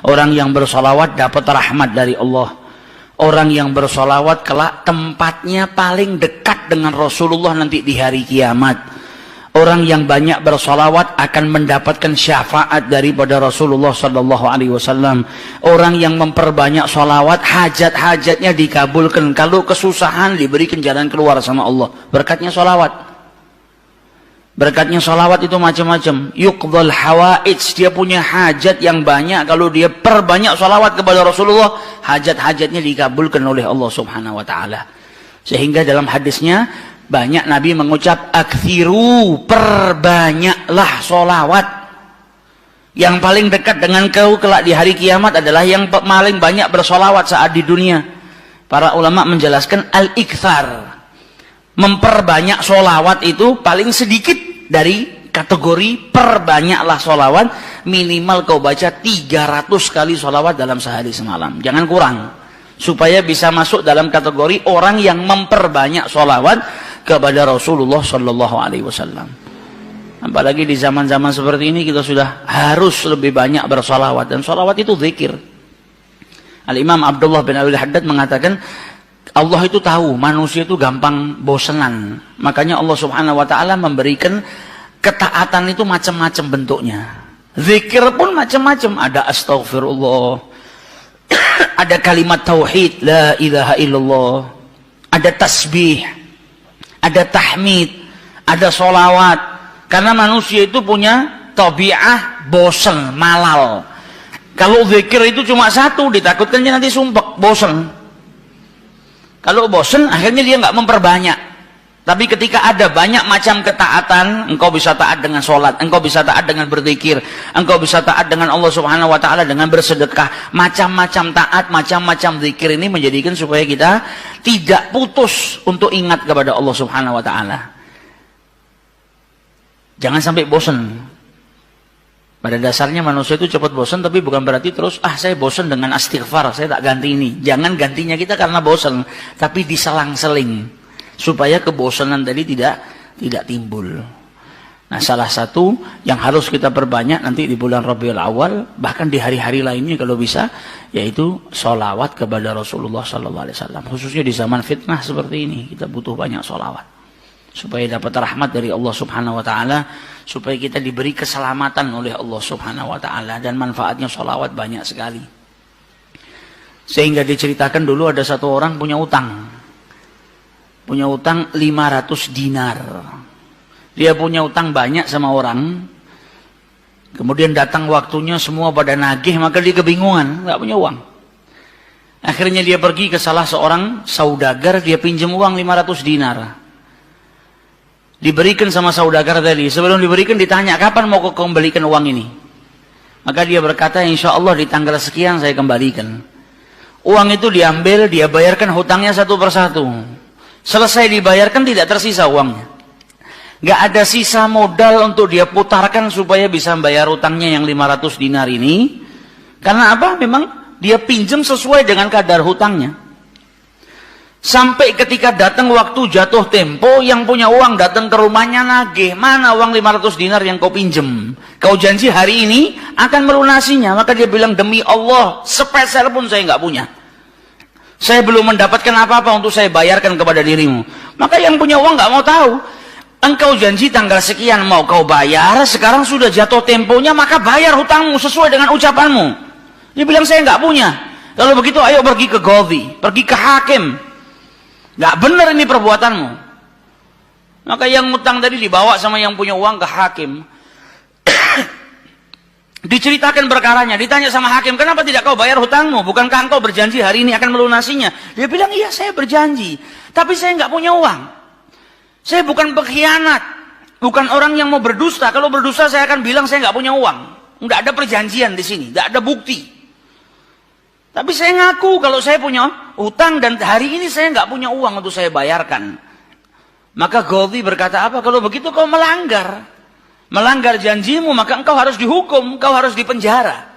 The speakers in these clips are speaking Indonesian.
Orang yang bersolawat dapat rahmat dari Allah. Orang yang bersolawat kelak tempatnya paling dekat dengan Rasulullah nanti di hari kiamat. Orang yang banyak bersolawat akan mendapatkan syafaat daripada Rasulullah Sallallahu Alaihi Wasallam. Orang yang memperbanyak solawat, hajat-hajatnya dikabulkan. Kalau kesusahan, diberikan jalan keluar sama Allah. Berkatnya solawat. Berkatnya solawat itu macam-macam. Yuqdhal hawaij, dia punya hajat yang banyak. Kalau dia perbanyak solawat kepada Rasulullah, hajat-hajatnya dikabulkan oleh Allah Subhanahu Wa Taala. Sehingga dalam hadisnya banyak Nabi mengucap aktsiru, perbanyaklah solawat. Yang paling dekat dengan kau kelak di hari kiamat adalah yang paling banyak bersolawat saat di dunia. Para ulama menjelaskan al-iktsar, memperbanyak solawat itu paling sedikit dari kategori perbanyaklah solawat. Minimal kau baca 300 kali solawat dalam sehari semalam, jangan kurang, supaya bisa masuk dalam kategori orang yang memperbanyak solawat kepada Rasulullah Sallallahu Alaihi Wasallam. Apalagi di zaman-zaman seperti ini kita sudah harus lebih banyak bersolawat, dan solawat itu zikir. Al-Imam Abdullah bin Abi Haddad mengatakan Allah itu tahu manusia itu gampang bosenan, makanya Allah Subhanahu Wa Taala memberikan ketaatan itu macam-macam bentuknya. Zikir pun macam-macam, ada astaghfirullah, ada kalimat tauhid la ilaha illallah, ada tasbih, ada tahmid, ada solawat. Karena manusia itu punya tabiah bosen, malal. Kalau zikir itu cuma satu, ditakutkan dia nanti sumpek, bosen. Kalau bosen, akhirnya dia nggak memperbanyak. Tapi ketika ada banyak macam ketaatan, engkau bisa taat dengan sholat, engkau bisa taat dengan berzikir, engkau bisa taat dengan Allah Subhanahu Wa Taala dengan bersedekah. Macam-macam taat, macam-macam zikir ini menjadikan supaya kita tidak putus untuk ingat kepada Allah Subhanahu Wa Taala. Jangan sampai bosan. Pada dasarnya manusia itu cepat bosan, tapi bukan berarti terus saya bosan dengan istighfar, saya tak ganti ini. Jangan gantinya kita karena bosan, tapi diselang-seling supaya kebosanan tadi tidak timbul. Nah, salah satu yang harus kita perbanyak nanti di bulan Rabiul Awal, bahkan di hari-hari lainnya kalau bisa, yaitu sholawat kepada Rasulullah Sallallahu Alaihi Wasallam. Khususnya di zaman fitnah seperti ini, kita butuh banyak sholawat supaya dapat rahmat dari Allah Subhanahu Wa Taala, supaya kita diberi keselamatan oleh Allah Subhanahu Wa Taala, dan manfaatnya sholawat banyak sekali. Sehingga diceritakan dulu ada satu orang punya utang 500 dinar. Dia punya utang banyak sama orang. Kemudian datang waktunya semua pada nagih, maka dia kebingungan, nggak punya uang. Akhirnya dia pergi ke salah seorang saudagar, dia pinjam uang 500 dinar. Diberikan sama saudagar tadi. Sebelum diberikan ditanya, kapan mau kau kembalikan uang ini? Maka dia berkata, insya Allah di tanggal sekian saya kembalikan. Uang itu diambil, dia bayarkan hutangnya satu persatu. Selesai dibayarkan tidak tersisa uangnya. Gak ada sisa modal untuk dia putarkan supaya bisa membayar hutangnya yang 500 dinar ini. Karena apa? Memang dia pinjam sesuai dengan kadar hutangnya. Sampai ketika datang waktu jatuh tempo, yang punya uang datang ke rumahnya nagih, mana uang 500 dinar yang kau pinjam? Kau janji hari ini akan melunasinya. Maka dia bilang, demi Allah, sepeser pun saya nggak punya. Saya belum mendapatkan apa-apa untuk saya bayarkan kepada dirimu. Maka yang punya uang nggak mau tahu. Engkau janji tanggal sekian mau kau bayar, sekarang sudah jatuh temponya, maka bayar hutangmu sesuai dengan ucapanmu. Dia bilang, saya nggak punya. Kalau begitu ayo pergi ke Qadhi, pergi ke hakim. Nggak benar ini perbuatanmu. Maka yang utang tadi dibawa sama yang punya uang ke hakim. Diceritakan perkaranya, ditanya sama hakim, kenapa tidak kau bayar hutangmu? Bukankah engkau berjanji hari ini akan melunasinya? Dia bilang, iya saya berjanji, tapi saya nggak punya uang. Saya bukan pengkhianat, bukan orang yang mau berdusta. Kalau berdusta saya akan bilang saya nggak punya uang. Nggak ada perjanjian di sini, nggak ada bukti. Tapi saya ngaku kalau saya punya hutang dan hari ini saya nggak punya uang untuk saya bayarkan. Maka Qadhi berkata, apa? Kalau begitu kau melanggar janjimu, maka engkau harus dihukum, engkau harus dipenjara.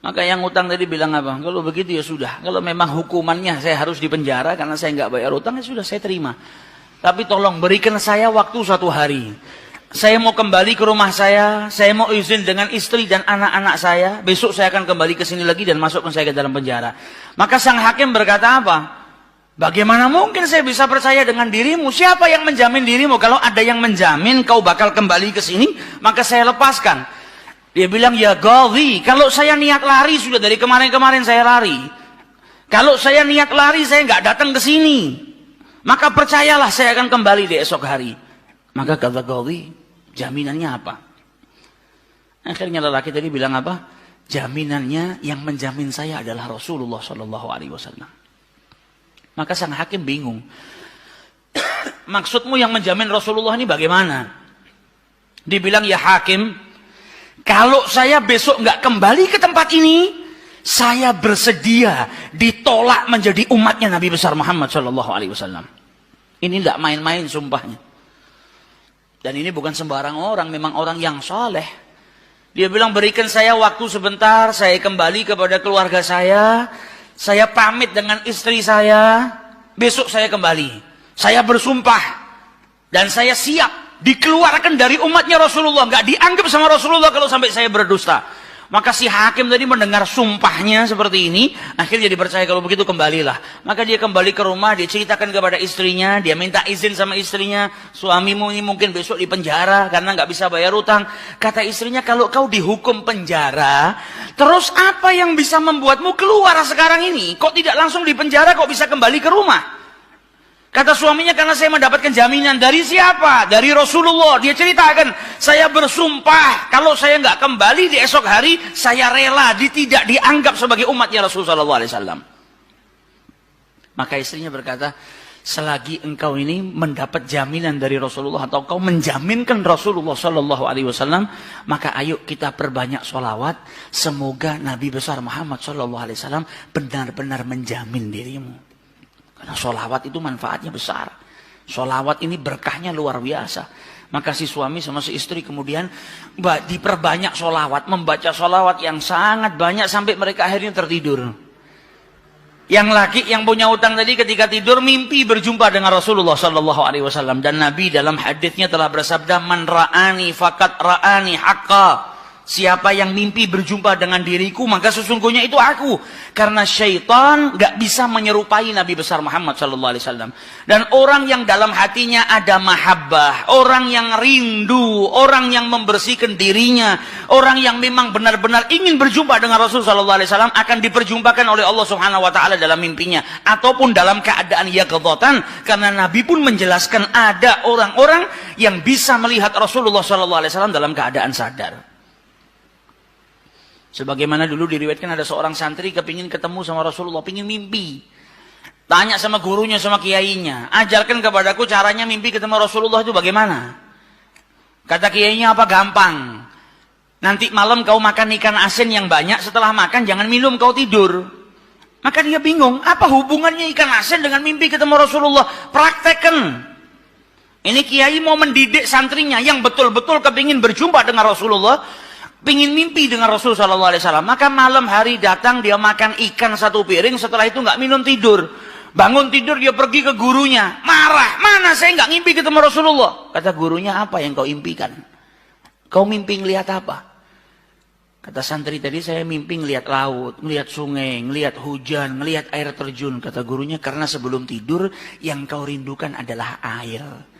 Maka yang utang tadi bilang apa? Kalau begitu ya sudah, kalau memang hukumannya saya harus dipenjara karena saya nggak bayar hutang, ya sudah saya terima. Tapi tolong berikan saya waktu 1 hari. saya mau kembali ke rumah saya mau izin dengan istri dan anak-anak saya, besok saya akan kembali ke sini lagi dan masukkan saya ke dalam penjara. Maka sang hakim berkata apa? Bagaimana mungkin saya bisa percaya dengan dirimu? Siapa yang menjamin dirimu? Kalau ada yang menjamin kau bakal kembali ke sini, maka saya lepaskan. Dia bilang, ya Ghadhi, kalau saya niat lari sudah dari kemarin-kemarin saya lari. Kalau saya niat lari saya nggak datang ke sini, maka percayalah saya akan kembali di esok hari. Maka kata Ghadhi, jaminannya apa? Akhirnya lelaki tadi bilang apa? Jaminannya yang menjamin saya adalah Rasulullah Shallallahu Alaihi Wasallam. Maka sang hakim bingung. Maksudmu yang menjamin Rasulullah ini bagaimana? Dibilang, ya hakim, kalau saya besok nggak kembali ke tempat ini, saya bersedia ditolak menjadi umatnya Nabi besar Muhammad Shallallahu Alaihi Wasallam. Ini tidak main-main sumpahnya. Dan ini bukan sembarang orang, memang orang yang soleh. Dia bilang, berikan saya waktu sebentar, saya kembali kepada keluarga saya pamit dengan istri saya, besok saya kembali. Saya bersumpah dan saya siap dikeluarkan dari umatnya Rasulullah, nggak dianggap sama Rasulullah kalau sampai saya berdusta. Maka si hakim tadi mendengar sumpahnya seperti ini, akhirnya dipercaya kalau begitu kembalilah. Maka dia kembali ke rumah, dia ceritakan kepada istrinya, dia minta izin sama istrinya, suamimu ini mungkin besok di penjara karena nggak bisa bayar utang. Kata istrinya, kalau kau dihukum penjara, terus apa yang bisa membuatmu keluar sekarang ini? Kok tidak langsung di penjara, kok bisa kembali ke rumah? Kata suaminya, karena saya mendapatkan jaminan. Dari siapa? Dari Rasulullah. Dia ceritakan, saya bersumpah kalau saya nggak kembali di esok hari, saya rela tidak dianggap sebagai umatnya Rasulullah SAW. Maka istrinya berkata, selagi engkau ini mendapat jaminan dari Rasulullah atau kau menjaminkan Rasulullah SAW, maka ayo kita perbanyak sholawat. Semoga Nabi besar Muhammad SAW benar-benar menjamin dirimu. Karena sholawat itu manfaatnya besar. Sholawat ini berkahnya luar biasa. Maka si suami sama si istri kemudian diperbanyak sholawat, membaca sholawat yang sangat banyak sampai mereka akhirnya tertidur. Yang laki yang punya utang tadi ketika tidur mimpi berjumpa dengan Rasulullah SAW. Dan Nabi dalam hadisnya telah bersabda, man ra'ani fakat ra'ani haqqa. Siapa yang mimpi berjumpa dengan diriku, maka sesungguhnya itu aku. Karena syaitan gak bisa menyerupai Nabi besar Muhammad SAW. Dan orang yang dalam hatinya ada mahabbah, orang yang rindu, orang yang membersihkan dirinya, orang yang memang benar-benar ingin berjumpa dengan Rasulullah SAW, akan diperjumpakan oleh Allah Subhanahu Wa Taala dalam mimpinya, ataupun dalam keadaan yaqdzatan. Karena Nabi pun menjelaskan ada orang-orang yang bisa melihat Rasulullah SAW dalam keadaan sadar. Sebagaimana dulu diriwayatkan ada seorang santri kepingin ketemu sama Rasulullah, pingin mimpi. Tanya sama gurunya, sama kiainya, ajarkan kepadaku caranya mimpi ketemu Rasulullah itu bagaimana. Kata kiainya, apa gampang. Nanti malam kau makan ikan asin yang banyak, setelah makan jangan minum, kau tidur. Maka dia bingung, apa hubungannya ikan asin dengan mimpi ketemu Rasulullah? Praktekkan. Ini kiai mau mendidik santrinya yang betul-betul kepingin berjumpa dengan Rasulullah, pingin mimpi dengan Rasulullah SAW. Maka malam hari datang, dia makan ikan satu piring, setelah itu nggak minum, tidur. Bangun tidur, dia pergi ke gurunya, marah, mana saya nggak ngimpi ketemu Rasulullah. Kata gurunya, apa yang kau impikan? Kau mimpi ngelihat apa? Kata santri tadi, saya mimpi ngelihat laut, ngelihat sungai, ngelihat hujan, ngelihat air terjun. Kata gurunya, karena sebelum tidur yang kau rindukan adalah air.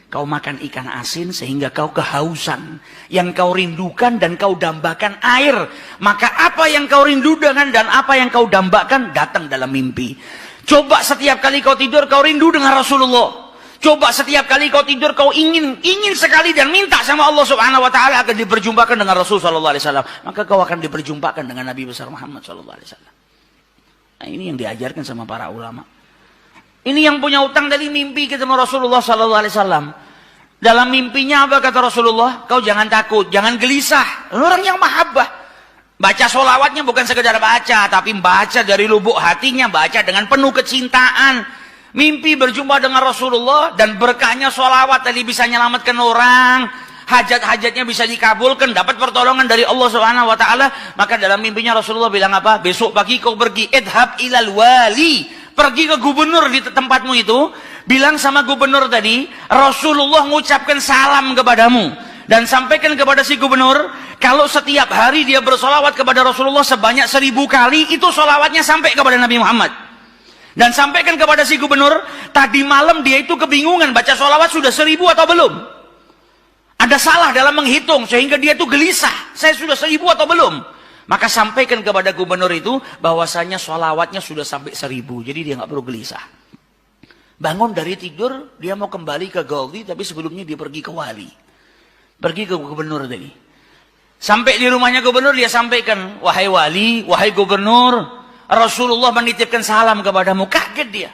Kau makan ikan asin sehingga kau kehausan. Yang kau rindukan dan kau dambakan air. Maka apa yang kau rindukan dan apa yang kau dambakan datang dalam mimpi. Coba setiap kali kau tidur kau rindu dengan Rasulullah. Coba setiap kali kau tidur kau ingin sekali dan minta sama Allah Subhanahu Wa Taala akan diperjumpakan dengan Rasul Sallallahu Alaihi Wasallam. Maka kau akan diperjumpakan dengan Nabi besar Muhammad Sallallahu Alaihi Wasallam. Nah, ini yang diajarkan sama para ulama. Ini yang punya utang dari mimpi ketemu Rasulullah Sallallahu Alaihi Wasallam. Dalam mimpinya apa kata Rasulullah? Kau jangan takut, jangan gelisah. Orang yang mahabbah. Baca sholawatnya bukan sekedar baca, tapi baca dari lubuk hatinya, baca dengan penuh kecintaan. Mimpi berjumpa dengan Rasulullah dan berkahnya sholawat tadi bisa menyelamatkan orang. Hajat-hajatnya bisa dikabulkan, dapat pertolongan dari Allah Subhanahu Wa Taala. Maka dalam mimpinya Rasulullah bilang apa? Besok pagi kau pergi, idhab ilal wali. Pergi ke gubernur di tempatmu itu, bilang sama gubernur tadi, Rasulullah mengucapkan salam kepadamu. Dan sampaikan kepada si gubernur, kalau setiap hari dia bersolawat kepada Rasulullah sebanyak 1000 kali, itu solawatnya sampai kepada Nabi Muhammad. Dan sampaikan kepada si gubernur, tadi malam dia itu kebingungan, baca solawat sudah 1000 atau belum. Ada salah dalam menghitung, sehingga dia itu gelisah, saya sudah 1000 atau belum. Maka sampaikan kepada gubernur itu, bahwasanya solawatnya sudah sampai 1000, jadi dia nggak perlu gelisah. Bangun dari tidur, dia mau kembali ke Ghazi, tapi sebelumnya dia pergi ke wali. Pergi ke gubernur tadi. Sampai di rumahnya gubernur, dia sampaikan, wahai wali, wahai gubernur, Rasulullah menitipkan salam kepadamu. Kaget dia.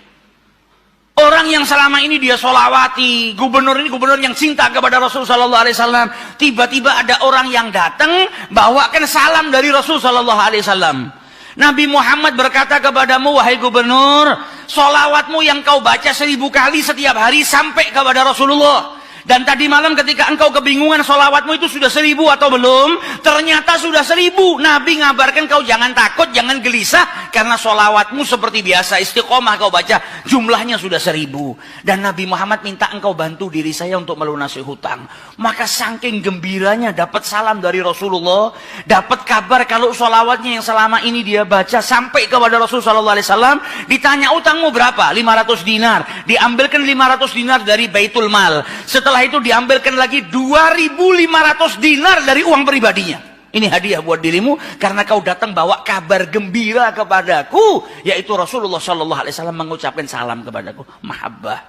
Orang yang selama ini dia solawati, gubernur ini gubernur yang cinta kepada Rasul Sallallahu Alaihi Wasallam. Tiba-tiba ada orang yang datang, bawakan salam dari Rasul Sallallahu Alaihi Wasallam. Nabi Muhammad berkata kepadamu, wahai gubernur, solawatmu yang kau baca 1000 kali setiap hari sampai kepada Rasulullah. Dan tadi malam ketika engkau kebingungan solawatmu itu sudah 1000 atau belum, ternyata sudah 1000. Nabi ngabarkan kau jangan takut, jangan gelisah, karena solawatmu seperti biasa, istiqomah kau baca, jumlahnya sudah 1000. Dan Nabi Muhammad minta engkau bantu diri saya untuk melunasi hutang. Maka saking gembiranya dapat salam dari Rasulullah, dapat kabar kalau solawatnya yang selama ini dia baca sampai kepada Rasul Sallallahu Alaihi Wasallam. Ditanya utangmu berapa? 500 dinar. Diambilkan 500 dinar dari Baitul Mal. Setelah itu diambilkan lagi 2.500 dinar dari uang pribadinya. Ini hadiah buat dirimu karena kau datang bawa kabar gembira kepadaku, yaitu Rasulullah Sallallahu Alaihi Wasallam mengucapkan salam kepadaku. Mahabbah.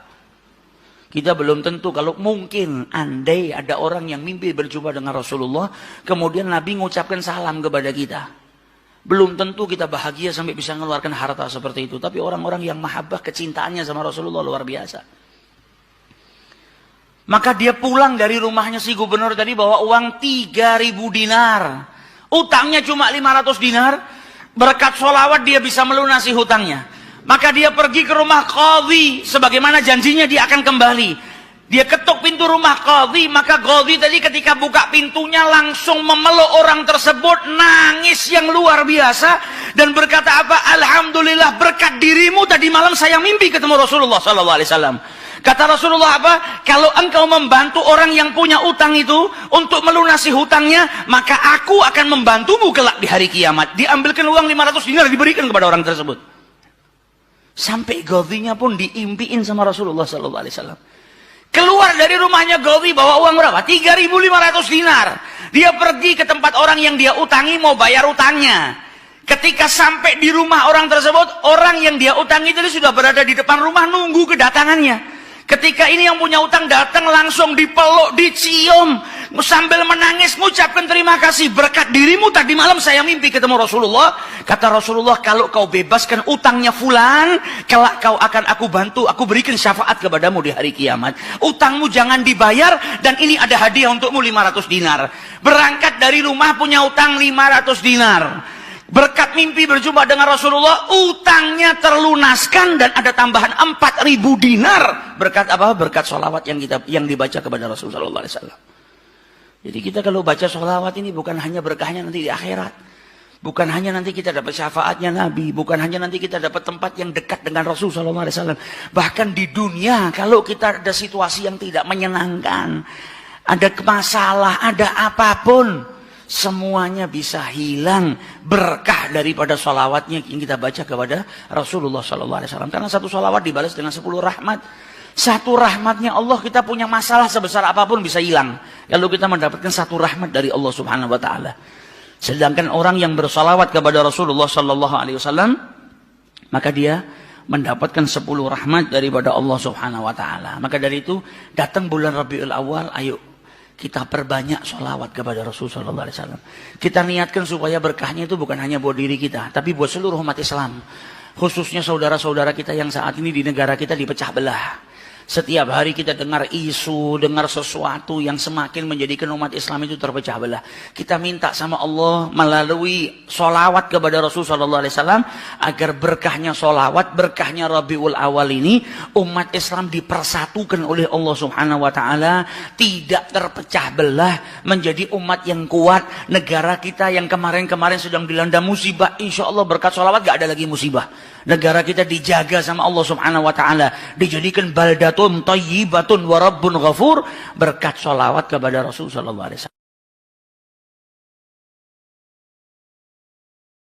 Kita belum tentu, kalau mungkin andai ada orang yang mimpi berjumpa dengan Rasulullah, kemudian Nabi mengucapkan salam kepada kita, belum tentu kita bahagia sampai bisa mengeluarkan harta seperti itu. Tapi orang-orang yang mahabbah, kecintaannya sama Rasulullah luar biasa. Maka dia pulang dari rumahnya si gubernur tadi bawa uang 3.000 dinar. Utangnya cuma 500 dinar. Berkat sholawat dia bisa melunasi hutangnya. Maka dia pergi ke rumah qadhi. Sebagaimana janjinya dia akan kembali. Dia ketuk pintu rumah qadhi. Maka qadhi tadi ketika buka pintunya langsung memeluk orang tersebut. Nangis yang luar biasa. Dan berkata apa? Alhamdulillah berkat dirimu tadi malam saya mimpi ketemu Rasulullah SAW. Kata Rasulullah apa? Kalau engkau membantu orang yang punya utang itu untuk melunasi hutangnya, maka aku akan membantumu kelak di hari kiamat. Diambilkan uang 500 dinar diberikan kepada orang tersebut. Sampai Ghazinya pun diimpiin sama Rasulullah Sallallahu Alaihi Wasallam. Keluar dari rumahnya Ghazi bawa uang berapa? 3.500 dinar. Dia pergi ke tempat orang yang dia utangi mau bayar utangnya. Ketika sampai di rumah orang tersebut, orang yang dia utangi tadi sudah berada di depan rumah nunggu kedatangannya. Ketika ini yang punya utang datang langsung dipeluk, dicium, sambil menangis mengucapkan terima kasih, berkat dirimu tadi malam saya mimpi ketemu Rasulullah. Kata Rasulullah, kalau kau bebaskan utangnya fulan, kelak kau akan aku bantu, aku berikan syafaat kepadamu di hari kiamat. Utangmu jangan dibayar dan ini ada hadiah untukmu 500 dinar. Berangkat dari rumah punya utang 500 dinar. Berkat mimpi berjumpa dengan Rasulullah, utangnya terlunaskan dan ada tambahan 4.000 dinar. Berkat apa? Berkat sholawat yang dibaca kepada Rasulullah Sallallahu Alaihi Wasallam. Jadi kita kalau baca sholawat ini bukan hanya berkahnya nanti di akhirat, bukan hanya nanti kita dapat syafaatnya Nabi, bukan hanya nanti kita dapat tempat yang dekat dengan Rasulullah Sallallahu Alaihi Wasallam. Bahkan di dunia kalau kita ada situasi yang tidak menyenangkan, ada masalah, ada apapun, semuanya bisa hilang berkah daripada sholawatnya yang kita baca kepada Rasulullah Sallallahu Alaihi Wasallam. Karena satu sholawat dibalas dengan 10 rahmat. Satu rahmatnya Allah, kita punya masalah sebesar apapun bisa hilang kalau kita mendapatkan satu rahmat dari Allah Subhanahu Wa Taala. Sedangkan orang yang bersolawat kepada Rasulullah Sallallahu Alaihi Wasallam, maka dia mendapatkan 10 rahmat daripada Allah Subhanahu Wa Taala. Maka dari itu datang bulan Rabiul Awal, ayo kita perbanyak sholawat kepada Rasulullah Sallallahu Alaihi Wasallam. Kita niatkan supaya berkahnya itu bukan hanya buat diri kita, tapi buat seluruh umat Islam. Khususnya saudara-saudara kita yang saat ini di negara kita dipecah belah. Setiap hari kita dengar isu, dengar sesuatu yang semakin menjadikan umat Islam itu terpecah belah. Kita minta sama Allah melalui sholawat kepada Rasul Sallallahu Alaihi Wasallam agar berkahnya sholawat, berkahnya Rabiul Awal ini umat Islam dipersatukan oleh Allah Subhanahu Wa Taala, tidak terpecah belah, menjadi umat yang kuat. Negara kita yang kemarin-kemarin sedang dilanda musibah, insya Allah berkat sholawat gak ada lagi musibah. Negara kita dijaga sama Allah Subhanahu Wa Taala, dijadikan baldatun tahiyatum thayyibatun wa rabbun ghafur, berkat sholawat kepada Rasul sallallahu alaihi wasallam.